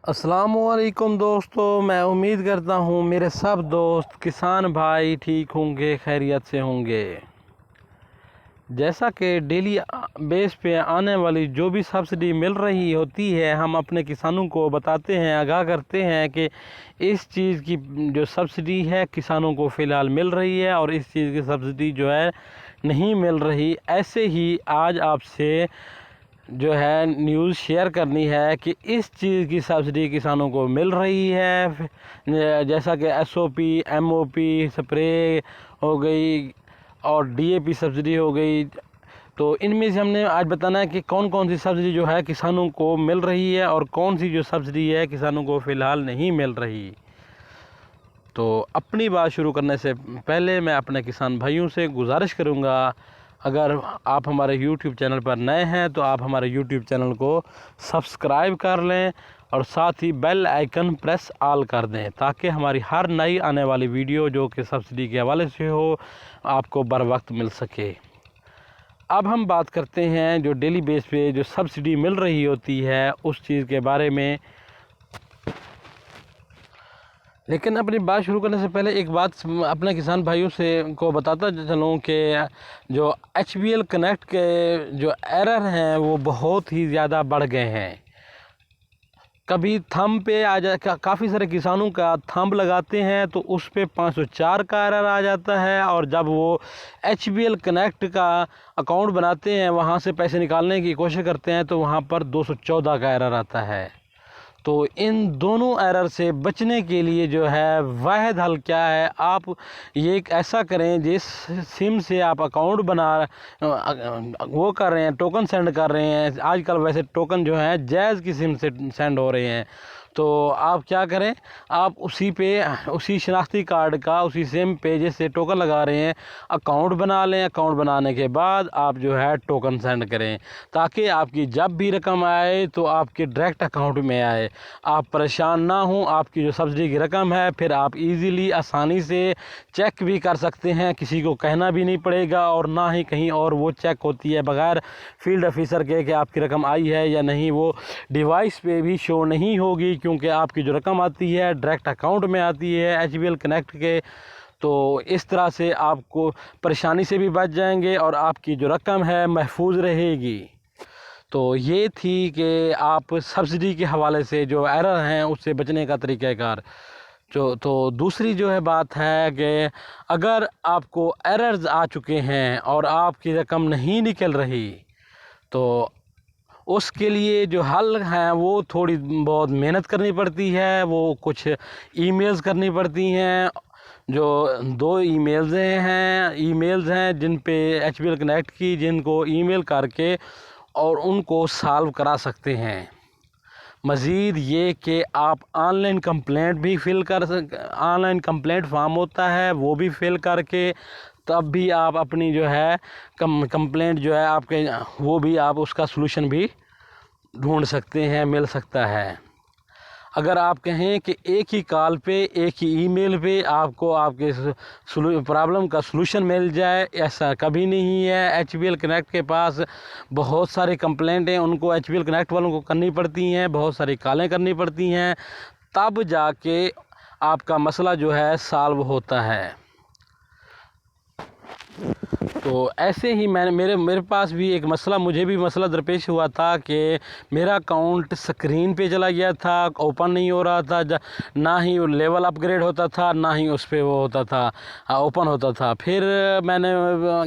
अस्सलामुअलैकुम दोस्तों, मैं उम्मीद करता हूँ मेरे सब दोस्त किसान भाई ठीक होंगे, खैरियत से होंगे। जैसा कि डेली बेस पे आने वाली जो भी सब्सिडी मिल रही होती है, हम अपने किसानों को बताते हैं, आगाह करते हैं कि इस चीज़ की जो सब्सिडी है किसानों को फ़िलहाल मिल रही है और इस चीज़ की सब्सिडी जो है नहीं मिल रही। ऐसे ही आज आपसे जो है न्यूज़ शेयर करनी है कि इस चीज़ की सब्सिडी किसानों को मिल रही है, जैसा कि एसओपी, एमओपी स्प्रे हो गई और डीएपी सब्सिडी हो गई। तो इनमें से हमने आज बताना है कि कौन कौन सी सब्सिडी जो है किसानों को मिल रही है और कौन सी जो सब्सिडी है किसानों को फ़िलहाल नहीं मिल रही। तो अपनी बात शुरू करने से पहले मैं अपने किसान भाइयों से गुजारिश करूंगा, अगर आप हमारे YouTube चैनल पर नए हैं तो आप हमारे YouTube चैनल को सब्सक्राइब कर लें और साथ ही बेल आइकन प्रेस ऑल कर दें ताकि हमारी हर नई आने वाली वीडियो जो कि सब्सिडी के हवाले से हो आपको बर वक्त मिल सके। अब हम बात करते हैं जो डेली बेस पे जो सब्सिडी मिल रही होती है उस चीज़ के बारे में। लेकिन अपनी बात शुरू करने से पहले एक बात अपने किसान भाइयों से को बताता चलूँ कि जो HBL कनेक्ट के जो एरर हैं वो बहुत ही ज़्यादा बढ़ गए हैं। कभी थंब पे आ जा काफ़ी सारे किसानों का थंब लगाते हैं तो उस पे 504 का एरर आ जाता है, और जब वो HBL कनेक्ट का अकाउंट बनाते हैं वहाँ से पैसे निकालने की कोशिश करते हैं तो वहाँ पर 214 का एरर आता है। तो इन दोनों एरर से बचने के लिए जो है वाहिद हल क्या है, आप ये एक ऐसा करें जिस सिम से आप अकाउंट वो कर रहे हैं, टोकन सेंड कर रहे हैं। आजकल वैसे टोकन जो है जैज़ की सिम से सेंड हो रहे हैं, तो आप क्या करें, आप उसी शनाख्ती कार्ड का उसी सिम पे जैसे टोकन लगा रहे हैं अकाउंट बना लें। अकाउंट बनाने के बाद आप जो है टोकन सेंड करें ताकि आपकी जब भी रकम आए तो आपके डायरेक्ट अकाउंट में आए, आप परेशान ना हों। आपकी जो सब्सिडी की रकम है फिर आप इजीली आसानी से चेक भी कर सकते हैं, किसी को कहना भी नहीं पड़ेगा और ना ही कहीं और वो चेक होती है बगैर फील्ड ऑफिसर के कि आपकी रकम आई है या नहीं। वो डिवाइस पे भी शो नहीं होगी क्योंकि आपकी जो रकम आती है डायरेक्ट अकाउंट में आती है HBL कनेक्ट के। तो इस तरह से आपको परेशानी से भी बच जाएंगे और आपकी जो रकम है महफूज रहेगी। तो ये थी कि आप सब्सिडी के हवाले से जो एरर हैं उससे बचने का तरीक़ाकार। तो दूसरी जो है बात है कि अगर आपको एरर्स आ चुके हैं और आपकी रकम नहीं निकल रही तो उसके लिए जो हल है वो थोड़ी बहुत मेहनत करनी पड़ती है। वो कुछ ईमेल्स करनी पड़ती हैं, जो 2 ईमेल्स हैं जिन पे HBL कनेक्ट की, जिनको ईमेल करके और उनको सॉल्व करा सकते हैं। मज़ीद ये कि आप ऑनलाइन कंप्लेंट फॉर्म होता है वो भी फिल करके तब भी आप अपनी जो है कंप्लेंट जो है आपके वो भी आप उसका सलूशन भी ढूंढ सकते हैं, मिल सकता है। अगर आप कहें कि एक ही कॉल पे एक ही ईमेल पे आपको आपके प्रॉब्लम का सलूशन मिल जाए, ऐसा कभी नहीं है। HBL कनेक्ट के पास बहुत सारे कंप्लेंट हैं, उनको HBL कनेक्ट वालों को करनी पड़ती हैं, बहुत सारी कॉलें करनी पड़ती हैं, तब जाके आपका मसला जो है सॉल्व होता है। तो ऐसे ही मेरे पास भी एक मसला, मुझे भी मसला दरपेश हुआ था कि मेरा अकाउंट स्क्रीन पे चला गया था, ओपन नहीं हो रहा था, ना ही लेवल अपग्रेड होता था ना ही उस पर वो होता था, ओपन होता था। फिर मैंने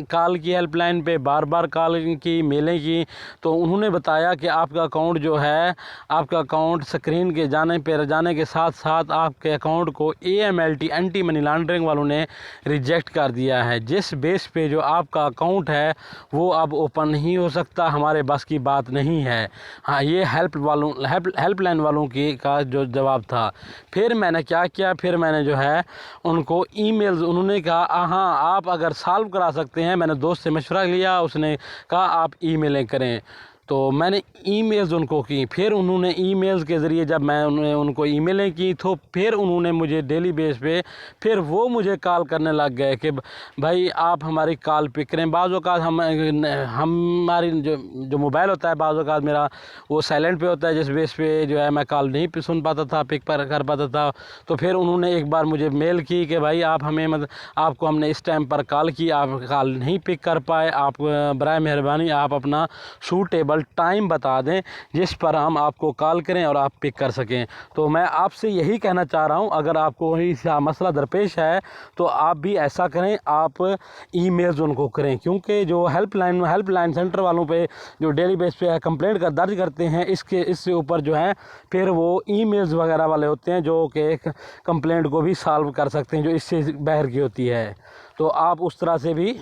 कॉल की हेल्पलाइन पे बार बार कॉल की, मेलें की, तो उन्होंने बताया कि आपका अकाउंट जो है, आपका अकाउंट स्क्रीन के जाने के साथ साथ आपके अकाउंट को AMLT एंटी मनी लॉन्ड्रिंग वालों ने रिजेक्ट कर दिया है, जिस बेस पे जो आपका अकाउंट है वो अब ओपन नहीं हो सकता। हमारे बस की बात नहीं है। हाँ, ये हेल्पलाइन वालों की का जो जवाब था। फिर मैंने क्या किया, फिर मैंने जो है उनको ईमेल्स, उन्होंने कहा हाँ आप अगर सॉल्व करा सकते हैं, मैंने दोस्त से मशवरा लिया, उसने कहा आप ईमेलें करें। तो मैंने ईमेल्स उनको की, फिर उन्होंने ईमेल्स के ज़रिए जब मैं उनको ईमेलें की तो फिर उन्होंने मुझे डेली बेस पे फिर वो मुझे कॉल करने लग गए कि भाई आप हमारी कॉल पिक करें। बाज़ औक़ात हमारी जो मोबाइल होता है, बाज़ औक़ात मेरा वो साइलेंट पे होता है, जिस बेस पे जो है मैं कॉल नहीं सुन पाता था, पिक पर कर पाता था। तो फिर उन्होंने एक बार मुझे मेल की कि भाई आप हमें आपको हमने इस टाइम पर कॉल की, आप कॉल नहीं पिक कर पाए, आप बराए मेहरबानी आप अपना सूटेबल टाइम बता दें जिस पर हम आपको कॉल करें और आप पिक कर सकें। तो मैं आपसे यही कहना चाह रहा हूं, अगर आपको वही मसला दरपेश है तो आप भी ऐसा करें, आप ईमेल्स उनको करें, क्योंकि जो हेल्पलाइन सेंटर वालों पे जो डेली बेस पे कंप्लेंट दर्ज करते हैं, इससे ऊपर जो है फिर वो ईमेल्स वगैरह वाले होते हैं जो कि एक कंप्लेंट को भी सॉल्व कर सकते हैं जो इससे बाहर की होती है। तो आप उस तरह से भी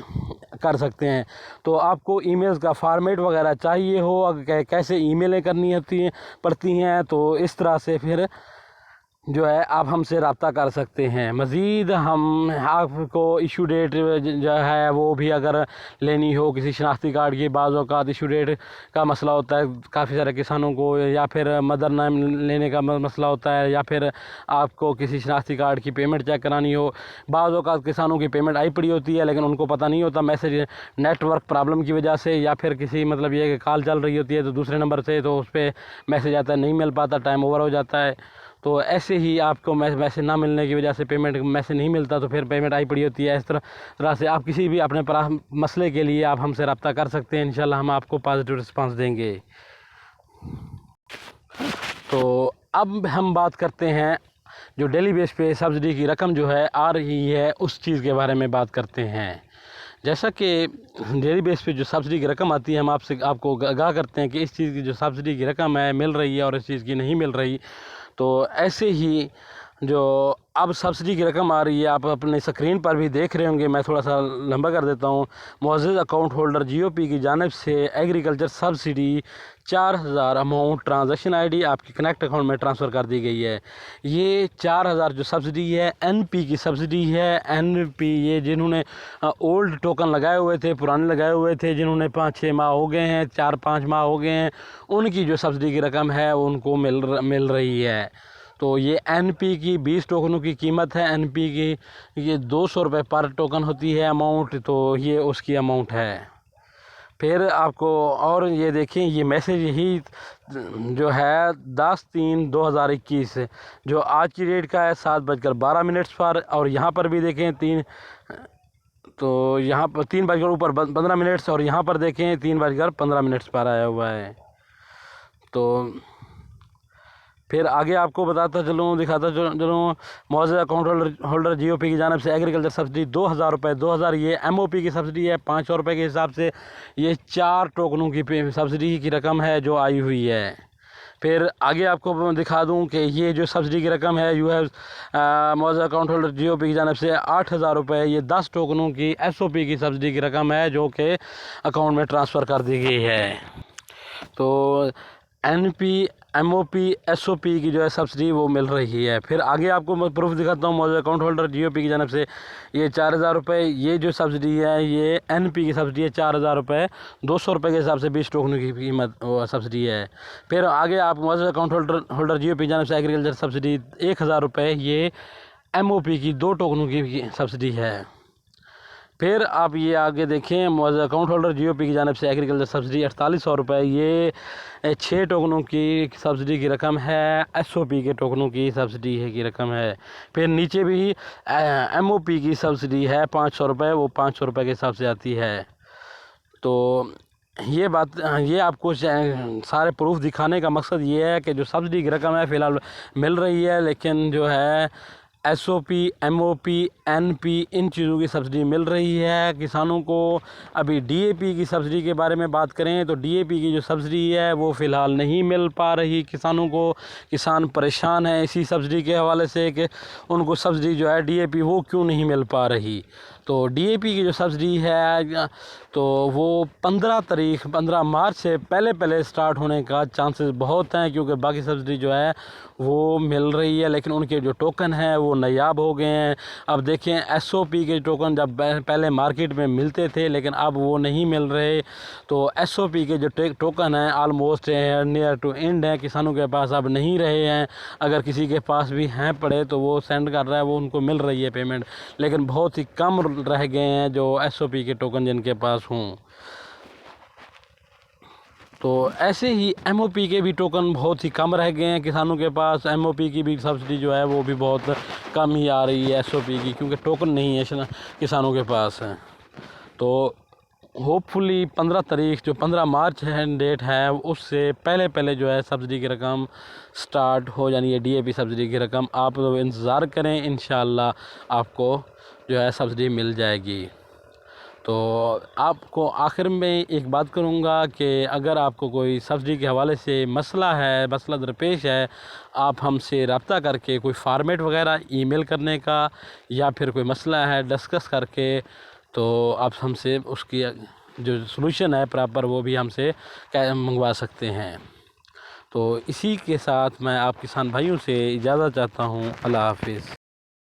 कर सकते हैं। तो आपको ईमेल्स का फॉर्मेट वगैरह चाहिए हो, कैसे ईमेलें करनी पड़ती हैं, तो इस तरह से फिर जो है आप हमसे रब्ता कर सकते हैं। मज़ीद हम आपको इशू डेट जो है वो भी अगर लेनी हो किसी शनाख्ती कार्ड की, बाज़ औक़ात इशू डेट का मसला होता है काफ़ी सारे किसानों को, या फिर मदर नेम लेने का मसला होता है, या फिर आपको किसी शनाख्ती कार्ड की पेमेंट चेक करानी हो। बाज़ औक़ात किसानों की पेमेंट आई पड़ी होती है लेकिन उनको पता नहीं होता, मैसेज नेटवर्क प्रॉब्लम की वजह से, या फिर किसी मतलब ये कि कॉल चल रही होती है तो दूसरे नंबर से तो उस पर मैसेज आता है, नहीं मिल पाता, टाइम ओवर हो जाता है। तो ऐसे ही आपको मैसेज ना मिलने की वजह से पेमेंट मैसेज नहीं मिलता तो फिर पेमेंट आई पड़ी होती है। इस तरह से आप किसी भी अपने मसले के लिए आप हमसे रब्ता कर सकते हैं, इंशाल्लाह हम आपको पॉजिटिव रिस्पांस देंगे। तो अब हम बात करते हैं जो डेली बेस पे सब्सिडी की रकम जो है आ रही है उस चीज़ के बारे में बात करते हैं। जैसा कि डेली बेस पे जो सब्सिडी की रकम आती है, हम आपको आगाह करते हैं कि इस चीज़ की जो सब्सिडी की रकम है मिल रही है और इस चीज़ की नहीं मिल रही। तो ऐसे ही जो अब सब्सिडी की रकम आ रही है, आप अपने स्क्रीन पर भी देख रहे होंगे, मैं थोड़ा सा लंबा कर देता हूँ। मुअज़्ज़ज़ अकाउंट होल्डर जीओपी की जानिब से agriculture subsidy 4000 amount transaction ID आपके कनेक्ट अकाउंट में ट्रांसफ़र कर दी गई है। ये 4000 जो सब्सिडी है एनपी की सब्सिडी है। एनपी ये जिन्होंने ओल्ड टोकन लगाए हुए थे, पुराने लगाए हुए थे, जिन्होंने 5-6 माह हो गए हैं, 4-5 माह हो गए हैं, उनकी जो सब्सिडी की रकम है उनको मिल रही है। तो ये एनपी की 20 टोकनों की कीमत है। एनपी की ये 200 रुपये पर टोकन होती है अमाउंट, तो ये उसकी अमाउंट है। फिर आपको और ये देखें, ये मैसेज ही जो है 10/3/2021 जो आज की डेट का है 7:12 पर, और यहाँ पर भी देखें तो यहाँ पर 3:15 और यहाँ पर देखें 3:15 पर आया हुआ है। तो फिर आगे आपको दिखाता चलूँ मुअज़्ज़ज़ अकाउंट होल्डर जीओपी की जानिब से एग्रीकल्चर सब्सिडी 2000 रुपये, 2000 ये एमओपी की सब्सिडी है। 500 रुपये के हिसाब से ये 4 टोकनों की सब्सिडी की रकम है जो आई हुई है। फिर आगे आपको दिखा दूं कि ये जो सब्सिडी की रकम है मुअज़्ज़ज़ अकाउंट होल्डर जीओपी की जानिब से 8000 रुपये, ये 10 टोकनों की एसओपी की सब्सिडी की रकम है जो कि अकाउंट में ट्रांसफ़र कर दी गई है। तो एनपी, एमओपी, एसओपी की जो है सब्सिडी वो मिल रही है। फिर आगे आपको मैं प्रूफ दिखाता हूँ मुअज़्ज़ज़ अकाउंट होल्डर जीओपी की जानिब से ये 4000 रुपये, ये जो सब्सिडी है ये एनपी की सब्सिडी है 4000 रुपये, 200 रुपये के हिसाब से 20 टोकनों की कीमत सब्सिडी है। फिर आगे आप मुअज़्ज़ज़ अकाउंट होल्डर जीओपी की जानिब से एग्रीकल्चर सब्सिडी 1000 रुपये, ये एमओपी की 2 टोकनों की सब्सिडी है। फिर आप ये आगे देखें मुअज़्ज़ज़ अकाउंट होल्डर जीओपी की जानिब से एग्रीकल्चर सब्सिडी 4800 रुपये, ये 6 टोकनों की सब्सिडी की रकम है। एसओपी के टोकनों की सब्सिडी की रकम है। फिर नीचे भी एमओपी की सब्सिडी है 500 रुपये, वो 500 रुपये के हिसाब से आती है। तो ये आपको सारे प्रूफ दिखाने का मकसद ये है कि जो सब्सिडी की रकम है फ़िलहाल मिल रही है, लेकिन जो है एसओपी, एमओपी, एनपी इन चीज़ों की सब्सिडी मिल रही है किसानों को। अभी डीएपी की सब्सिडी के बारे में बात करें तो डीएपी की जो सब्सिडी है वो फ़िलहाल नहीं मिल पा रही किसानों को। किसान परेशान है इसी सब्सिडी के हवाले से कि उनको सब्सिडी जो है डीएपी वो क्यों नहीं मिल पा रही। तो डीएपी की जो सब्सिडी है तो वो 15 मार्च से पहले स्टार्ट होने का चांसेस बहुत हैं, क्योंकि बाकी सब्सिडी जो है वो मिल रही है, लेकिन उनके जो टोकन हैं वो नायाब हो गए हैं। अब देखें एसओपी के टोकन जब पहले मार्केट में मिलते थे, लेकिन अब वो नहीं मिल रहे। तो एसओपी के जो टोकन हैं ऑलमोस्ट नियर टू एंड हैं, किसानों के पास अब नहीं रहे हैं। अगर किसी के पास भी हैं पड़े तो वो सेंड कर रहा है, वो उनको मिल रही है पेमेंट, लेकिन बहुत ही कम रह गए हैं जो एसओपी के टोकन जिनके पास हों। तो ऐसे ही एमओपी के भी टोकन बहुत ही कम रह गए हैं किसानों के पास। एमओपी की भी सब्सिडी जो है वो भी बहुत कम ही आ रही है एसओपी की, क्योंकि टोकन नहीं है किसानों के पास है। तो होपफुली 15 तारीख जो 15 मार्च है डेट है, उससे पहले जो है सब्सिडी की रकम स्टार्ट हो जानी है। डीएपी सब्सिडी की रकम आप तो इंतज़ार करें, इंशाल्लाह आपको जो है सब्सिडी मिल जाएगी। तो आपको आखिर में एक बात करूँगा कि अगर आपको कोई सब्सिडी के हवाले से मसला दरपेश है, आप हमसे रब्ता करके कोई फॉर्मेट वगैरह ईमेल करने का या फिर कोई मसला है डिस्कस करके, तो आप हमसे उसकी जो सलूशन है प्रॉपर वो भी हमसे मंगवा सकते हैं। तो इसी के साथ मैं आप किसान भाइयों से इजाज़त चाहता हूँ। अल्लाह हाफिज़।